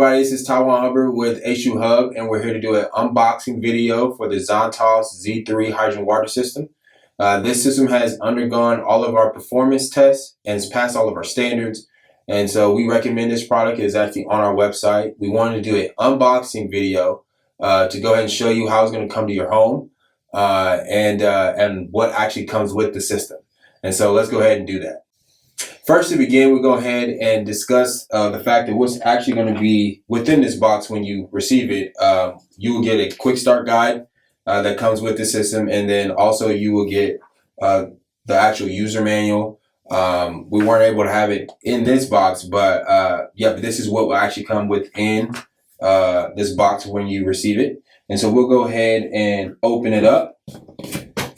everybody, this is Tywon with H2Hubb, and we're here to do an unboxing video for the Zontos Z3 hydrogen water system. This system has undergone all of our performance tests and has passed all of our standards. And so we recommend this product. It's actually on our website. We wanted to do an unboxing video to go ahead and show you how it's going to come to your home and what actually comes with the system. And so let's go ahead and do that. First, to begin, we'll go ahead and discuss the fact that what's actually going to be within this box when you receive it. You will get a quick start guide that comes with the system, and then also you will get the actual user manual. We weren't able to have it in this box, but but this is what will actually come within this box when you receive it. And so we'll go ahead and open it up,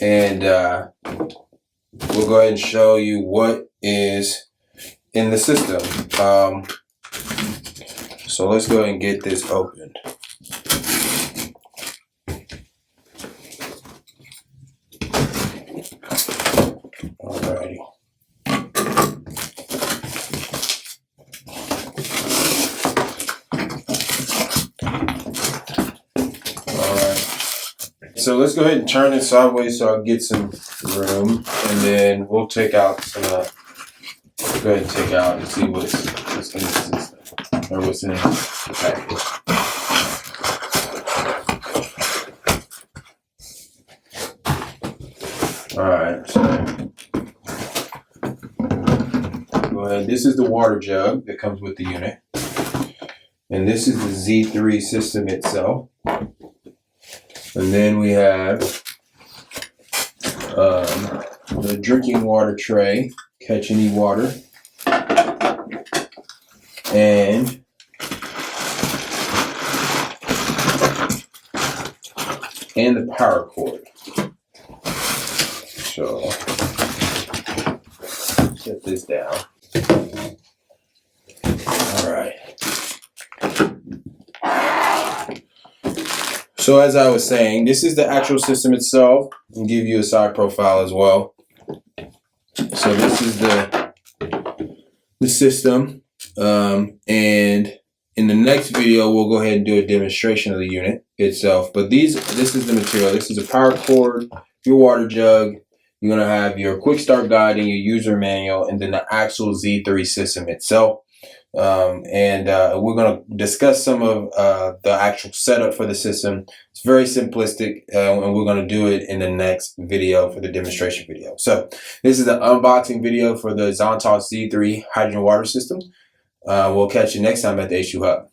and we'll go ahead and show you what is in the system. So let's go ahead and get this opened. Alrighty. So let's go ahead and turn it sideways so I'll get some room, and then we'll take out some, go ahead and take out and see what's in the system, or what's in the package. Alright, so go ahead. This is the water jug that comes with the unit, and this is the Z3 system itself. And then we have the drinking water tray, catch any water, and the power cord. So set this down. All right. So as I was saying, this is the actual system itself. I'll give you a side profile as well. So this is the system, and in the next video we'll go ahead and do a demonstration of the unit itself. But this is the material. This is a power cord, your water jug. You're gonna have your quick start guide and your user manual, and then the actual Z3 system itself. We're going to discuss some of the actual setup for the system. It's very simplistic, and we're going to do it in the next video for the demonstration video. So this is the unboxing video for the Zontos Z3 hydrogen water system. We'll catch you next time at the H2Hubb.